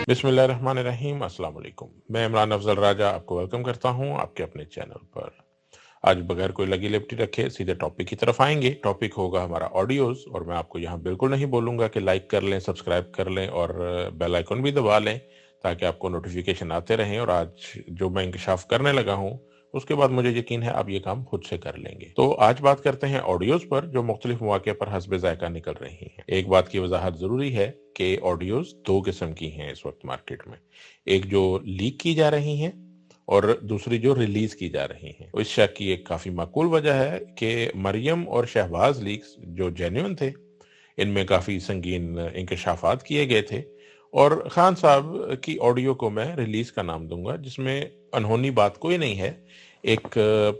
बिस्मिल्लाहिर्रहमानिर्रहीम। अस्सलाम वालेकुम। मैं इमरान अफजल राजा आपको वेलकम करता हूं आपके अपने चैनल पर। आज बगैर कोई लगी लिपटी रखे सीधे टॉपिक की तरफ आएंगे। टॉपिक होगा हमारा ऑडियोज, और मैं आपको यहाँ बिल्कुल नहीं बोलूंगा कि लाइक कर लें, सब्सक्राइब कर लें और बेल आइकन भी दबा लें ताकि आपको नोटिफिकेशन आते रहें। और आज जो मैं इंकशाफ करने लगा हूँ उसके बाद मुझे यकीन है आप ये काम खुद से कर लेंगे। तो आज बात करते हैं ऑडियोज पर जो मुख्तलिफ मौके पर हस्बे जायका निकल रही हैं। एक बात की वजाहत जरूरी है कि ऑडियोज दो किस्म की हैं इस वक्त मार्केट में, एक जो लीक की जा रही हैं और दूसरी जो रिलीज की जा रही हैं। इस शक की एक काफी माकूल वजह है कि मरियम और शहबाज लीक्स जो जेन्युइन थे, इनमें काफी संगीन इंकशाफात किए गए थे। और खान साहब की ऑडियो को मैं रिलीज का नाम दूंगा, जिसमें अनहोनी बात कोई नहीं है। एक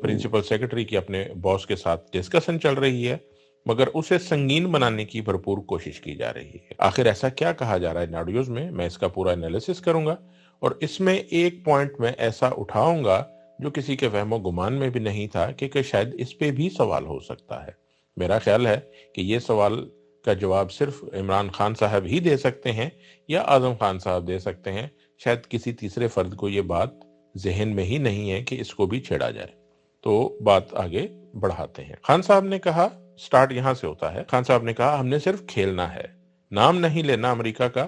प्रिंसिपल सेक्रेटरी की अपने बॉस के साथ डिस्कशन चल रही है, मगर उसे संगीन बनाने की भरपूर कोशिश की जा रही है। आखिर ऐसा क्या कहा जा रहा है इन ऑडियोज में, मैं इसका पूरा एनालिसिस करूंगा और इसमें एक पॉइंट मैं ऐसा उठाऊंगा जो किसी के वहमो गुमान में भी नहीं था कि शायद इस पे भी सवाल हो सकता है। मेरा ख्याल है कि ये सवाल का जवाब सिर्फ इमरान खान साहब ही दे सकते हैं या आजम खान साहब दे सकते हैं। शायद किसी तीसरे फर्द को ये बात जहन में ही नहीं है कि इसको भी छेड़ा जाए। तो बात आगे बढ़ाते हैं। खान साहब ने कहा, स्टार्ट यहां से होता है। खान साहब ने कहा हमने सिर्फ खेलना है, नाम नहीं लेना अमेरिका का।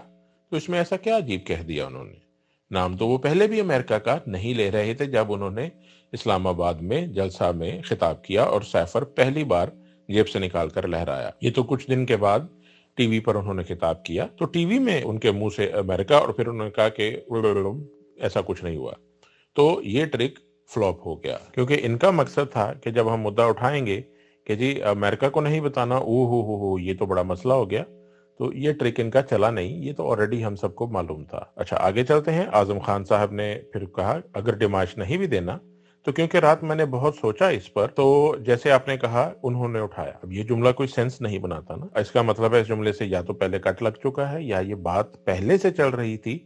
तो इसमें ऐसा क्या अजीब कह दिया उन्होंने? नाम तो वो पहले भी अमेरिका का नहीं ले रहे थे जब उन्होंने इस्लामाबाद में जलसा में खिताब किया और सैफर पहली बार जेब से निकाल कर लहराया। ये तो कुछ दिन के बाद टीवी पर उन्होंने खिताब किया तो टीवी में उनके मुंह से अमेरिका, और फिर उन्होंने कहा कि ऐसा कुछ नहीं हुआ। तो ये ट्रिक फ्लॉप हो गया, क्योंकि इनका मकसद था कि जब हम मुद्दा उठाएंगे कि जी अमेरिका को नहीं बताना, ओ हो ये तो बड़ा मसला हो गया। तो ये ट्रिक इनका चला नहीं, ये तो ऑलरेडी हम सबको मालूम था। अच्छा, आगे चलते हैं। आजम खान साहब ने फिर कहा अगर डिमाश नहीं भी देना तो क्योंकि रात मैंने बहुत सोचा इस पर, तो जैसे आपने कहा उन्होंने उठाया। अब ये जुमला कोई सेंस नहीं बनाता ना। इसका मतलब है इस जुमले से या तो पहले कट लग चुका है या ये बात पहले से चल रही थी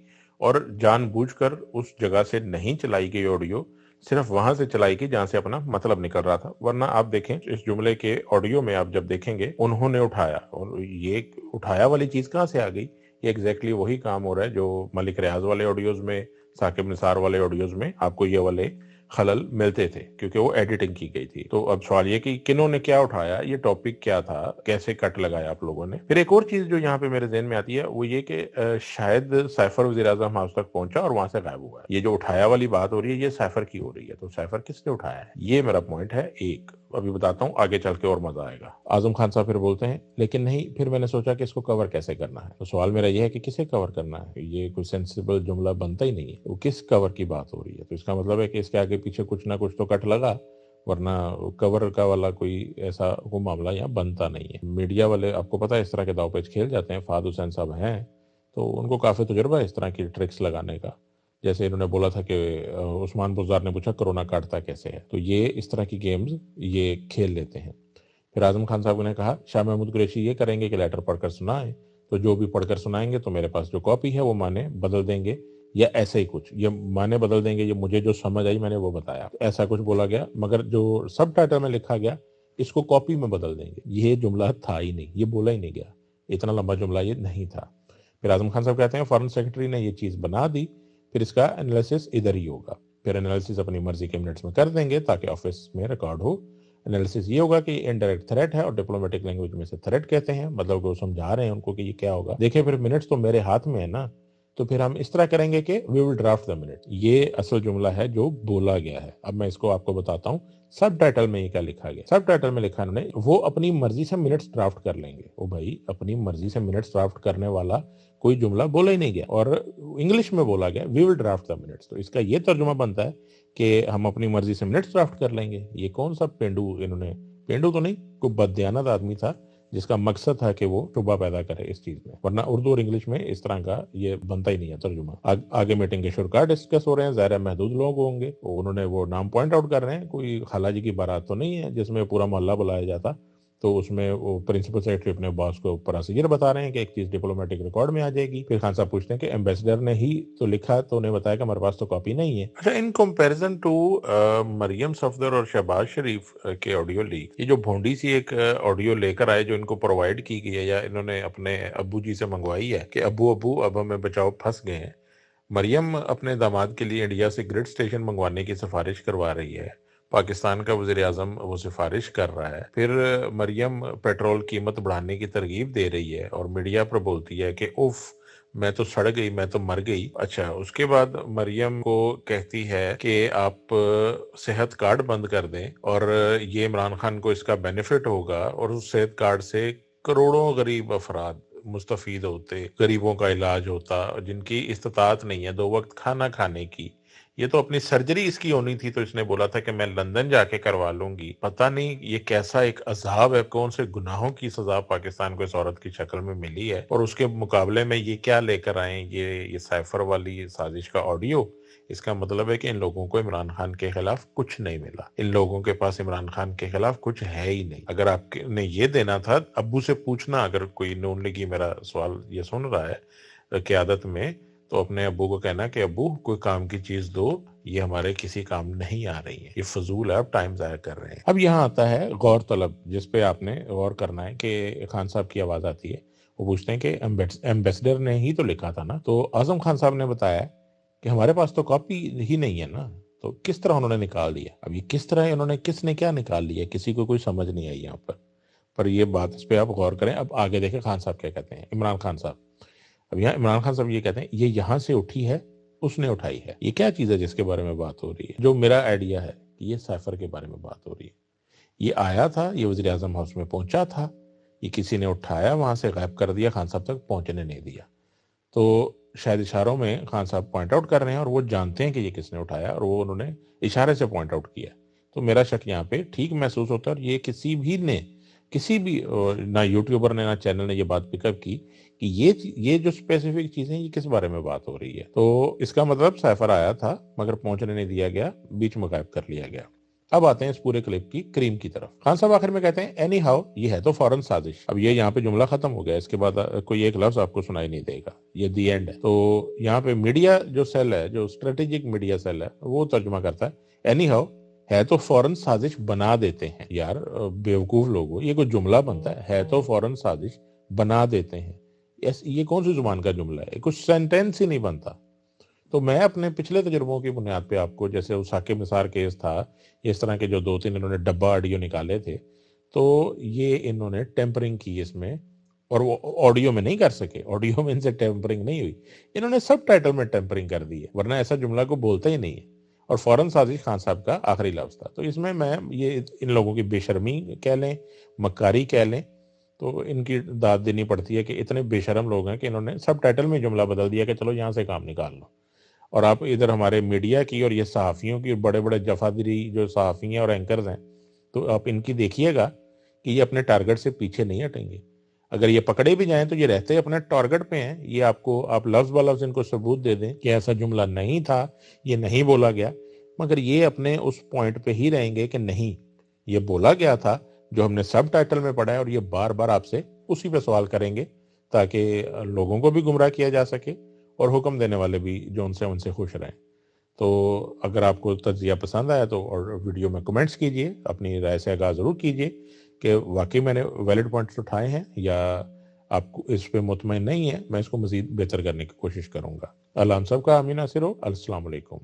और जानबूझकर उस जगह से नहीं चलाई गई ऑडियो, सिर्फ वहां से चलाई गई जहां से अपना मतलब निकल रहा था। वरना आप देखें इस जुमले के ऑडियो में, आप जब देखेंगे उन्होंने उठाया, और ये उठाया वाली चीज कहां से आ गई? ये एग्जैक्टली वही काम हो रहा है जो मलिक रियाज वाले ऑडियोज में, साकिब निसार वाले ऑडियोज में आपको ये वाले खलल मिलते थे, क्योंकि वो एडिटिंग की गई थी। तो अब सवाल ये कि किन्होंने क्या उठाया, ये टॉपिक क्या था, कैसे कट लगाया आप लोगों ने। फिर एक और चीज जो यहाँ पे मेरे ज़हन में आती है वो ये कि शायद सैफर वज़ीर-ए-आज़म हाउस तक पहुंचा और वहां से गायब हुआ है। ये जो उठाया वाली बात हो रही है ये सैफर की हो रही है, तो सैफर किसने उठाया है, ये मेरा पॉइंट है एक। अभी बताता हूँ, आगे चल के और मजा आएगा। आजम खान साहब फिर बोलते हैं लेकिन नहीं, फिर मैंने सोचा कि इसको कवर कैसे करना है। तो सवाल मेरा यह है कि किसे कवर करना है, ये कोई सेंसिबल जुमला बनता ही नहीं है। वो किस कवर की बात हो रही है? तो इसका मतलब है कि इसके आगे पीछे कुछ ना कुछ तो कट लगा, वरना कवर का वाला कोई ऐसा को मामला यहाँ बनता नहीं है। मीडिया वाले आपको पता है इस तरह के दाव पेच खेल जाते हैं। फाद हुसैन साहब हैं तो उनको काफी तजुर्बा है इस तरह की ट्रिक्स लगाने का। जैसे इन्होंने बोला था कि उस्मान बुज़दार ने पूछा कोरोना काटता कैसे है, तो ये इस तरह की गेम्स ये खेल लेते हैं। फिर आजम खान साहब ने कहा शाह महमूद कुरैशी ये करेंगे कि लेटर पढ़कर सुनाएं, तो जो भी पढ़कर सुनाएंगे तो मेरे पास जो कॉपी है वो माने बदल देंगे या ऐसे ही कुछ, ये माने बदल देंगे, ये मुझे जो समझ आई मैंने वो बताया, ऐसा कुछ बोला गया। मगर जो सब टाइटल में लिखा गया इसको कॉपी में बदल देंगे, ये जुमला था ही नहीं, ये बोला ही नहीं गया, इतना लंबा जुमला ये नहीं था। फिर आजम खान साहब कहते हैं फॉरेन सेक्रेटरी ने ये चीज बना दी, फिर इसका एनालिसिस इधर ही होगा। फिर एनालिसिस अपनी मर्जी के मिनट्स में कर देंगे ताकि ऑफिस में रिकॉर्ड हो। एनालिसिस ये होगा कि इनडायरेक्ट थ्रेट है और डिप्लोमेटिक लैंग्वेज में से थ्रेट कहते हैं, मतलब वो समझा रहे हैं उनको कि ये क्या होगा। देखिए फिर मिनट्स तो मेरे हाथ में है ना, तो फिर हम इस तरह करेंगे कि we will draft the minute. ये असल जुमला है जो बोला गया है। अब मैं इसको आपको बताता हूँ सब टाइटल में ये क्या लिखा गया। सब टाइटल में लिखा उन्होंने वो अपनी मर्जी से मिनट्स ड्राफ्ट कर लेंगे। ओ भाई, अपनी मर्जी से मिनट्स ड्राफ्ट करने वाला कोई जुमला बोला ही नहीं गया, और इंग्लिश में बोला गया we will draft the minutes. तो इसका ये तर्जुमा बनता है कि हम अपनी मर्जी से मिनट्स ड्राफ्ट कर लेंगे। ये कौन सा पेंडू, इन्होंने पेंडू तो नहीं, कोई बददियानत आदमी था जिसका मकसद था कि वो शुबा पैदा करे इस चीज में, वरना उर्दू और इंग्लिश में इस तरह का ये बनता ही नहीं है तर्जुमा। आगे मीटिंग के शुरुआत डिस्कस हो रहे हैं, ज़ाहिर महदूद लोग होंगे, उन्होंने वो नाम पॉइंट आउट कर रहे हैं। कोई खालाजी की बारात तो नहीं है जिसमें पूरा मोहल्ला बुलाया जाता। तो उसमें वो प्रिंसिपल सेक्रेटरी अपने बॉस को प्रोसीजर बता रहे हैं कि एक चीज डिप्लोमेटिक रिकॉर्ड में आ जाएगी। फिर खान साहब पूछते हैं कि एम्बेसडर ने ही तो लिखा, तो उन्हें बताया कि हमारे पास तो कॉपी नहीं है। अच्छा, in comparison to Maryam Safdar और शहबाज शरीफ के ऑडियो लीक, ये जो भोंडी सी एक ऑडियो लेकर आए जो इनको प्रोवाइड की गई है या इन्होंने अपने अब्बू जी से मंगवाई है कि अब्बू अब्बू अब हमें बचाओ फंस गए हैं, मरियम अपने दामाद के लिए इंडिया से ग्रिड स्टेशन मंगवाने की सिफारिश करवा रही है। पाकिस्तान का वज़ीर आज़म वो सिफारिश कर रहा है। फिर मरियम पेट्रोल कीमत बढ़ाने की तरगीब दे रही है और मीडिया पर बोलती है कि उफ़, मैं तो सड़ गई, मैं तो मर गई। अच्छा, उसके बाद मरियम को कहती है कि आप सेहत कार्ड बंद कर दें और ये इमरान खान को इसका बेनिफिट होगा और उस सेहत कार्ड से करोड़ों गरीब अफराद मुस्तफीद होते, गरीबों का इलाज होता, जिनकी इस्तिताअत नहीं है 2 वक्त खाना खाने की। ये तो अपनी सर्जरी इसकी होनी थी तो इसने बोला था कि मैं लंदन जाके करवा लूंगी। पता नहीं ये कैसा एक अज़ाब है, कौन से गुनाहों की सजा पाकिस्तान को इस औरत की शक्ल में मिली है और उसके मुकाबले में ये क्या लेकर आए, ये साइफर वाली साजिश का ऑडियो। इसका मतलब है कि इन लोगों को इमरान खान के खिलाफ कुछ नहीं मिला, इन लोगों के पास इमरान खान के खिलाफ कुछ है ही नहीं। अगर आपने ये देना था, अब्बू से पूछना, अगर कोई नून लीगी मेरा सवाल ये सुन रहा है क़यादत में, तो अपने अब्बू को कहना कि अब्बू कोई काम की चीज दो, ये हमारे किसी काम नहीं आ रही है, ये फजूल है, आप टाइम जाया कर रहे हैं। अब यहाँ आता है गौर तलब, जिस पे आपने गौर करना है कि खान साहब की आवाज आती है। वो पूछते हैं कि एम्बेसडर ने ही तो लिखा था ना। तो आजम खान साहब ने बताया कि हमारे पास तो कॉपी ही नहीं है ना, तो किस तरह उन्होंने निकाल दिया। अब ये किस तरह इन्होंने, किसने क्या निकाल लिया, किसी को कोई समझ नहीं आई यहाँ पर ये बात, इस पे आप गौर करें। अब आगे देखें खान साहब क्या कहते हैं, इमरान खान साहब। अब यहाँ इमरान खान साहब ये कहते हैं ये यहाँ से उठी है, उसने उठाई है। ये क्या चीज है जिसके बारे में बात हो रही है? जो मेरा आइडिया है कि ये साइफर के बारे में बात हो रही है। ये आया था, ये वज़ीर आज़म हाउस में पहुंचा था, ये किसी ने उठाया, वहां से गायब कर दिया, खान साहब तक पहुंचने नहीं दिया। तो शायद इशारों में खान साहब पॉइंट आउट कर रहे हैं और वो जानते हैं कि ये किसने उठाया और वो उन्होंने इशारे से पॉइंट आउट किया। तो मेरा शक यहाँ पे ठीक महसूस होता है और ये किसी भी ना यूट्यूबर ने ना चैनल ने ये बात पिकअप की कि ये जो स्पेसिफिक चीजें, ये किस बारे में बात हो रही है। तो इसका मतलब साइफर आया था मगर पहुंचने नहीं दिया गया, बीच में गायब कर लिया गया। अब आते हैं इस पूरे क्लिप की क्रीम की तरफ। खान साहब आखिर में कहते हैं एनी हाउ, ये है तो फौरन साजिश। अब ये यहाँ पे जुमला खत्म हो गया, इसके बाद कोई एक लफ्ज आपको सुनाई नहीं देगा, ये दी एंड है। तो यहाँ पे मीडिया जो सेल है, जो स्ट्रेटेजिक मीडिया सेल है, वो तर्जुमा करता है एनी हाउ है तो फौरन साजिश बना देते हैं। यार बेवकूफ लोगों, ये कोई जुमला बनता है तो फौरन साजिश बना देते हैं। ये कौन सी जुबान का जुमला है? कुछ सेंटेंस ही नहीं बनता। तो मैं अपने पिछले तजुर्बों की बुनियाद पे आपको, जैसे उस साकिब निसार केस था, इस तरह के जो 2-3 इन्होंने डब्बा ऑडियो निकाले थे, तो ये इन्होंने टेम्परिंग की इसमें, और वो ऑडियो में नहीं कर सके, ऑडियो में इनसे टेम्परिंग नहीं हुई, इन्होंने सब टाइटल में टेम्परिंग कर दी है, वरना ऐसा जुमला को बोलता ही नहीं है। और फौरन साजिश खान साहब का आखिरी लफ्ज था। तो इसमें मैं ये इन लोगों की बेशर्मी कह लें, मक्कारी कह लें, तो इनकी दाद देनी पड़ती है कि इतने बेशरम लोग हैं कि इन्होंने सब टाइटल में जुमला बदल दिया कि चलो यहाँ से काम निकाल लो। और आप इधर हमारे मीडिया की और ये सहाफ़ियों की, बड़े बड़े जफादरी जो सहाफ़ी हैं और एंकर्स हैं, तो आप इनकी देखिएगा कि ये अपने टारगेट से पीछे नहीं हटेंगे। अगर ये पकड़े भी जाएं तो ये रहते अपने टारगेट पे हैं। ये आपको, आप लफ्ज़ ब लफ्ज़ इनको सबूत दे दें कि ऐसा जुमला नहीं था, ये नहीं बोला गया, मगर ये अपने उस पॉइंट पे ही रहेंगे कि नहीं, ये बोला गया था जो हमने सब टाइटल में पढ़ा है, और ये बार बार आपसे उसी पे सवाल करेंगे ताकि लोगों को भी गुमराह किया जा सके और हुक्म देने वाले भी जो उनसे खुश रहें। तो अगर आपको तज्जिया पसंद आया तो और वीडियो में कमेंट्स कीजिए, अपनी राय से आगाह ज़रूर कीजिए कि वाकई मैंने वैलिड पॉइंट्स उठाए हैं या आपको इस पे मुतमईन नहीं है। मैं इसको मज़ीद बेहतर करने की कोशिश करूँगा। अल्लाह हम सब का आमीन नासिर हो। अस्सलाम वालेकुम।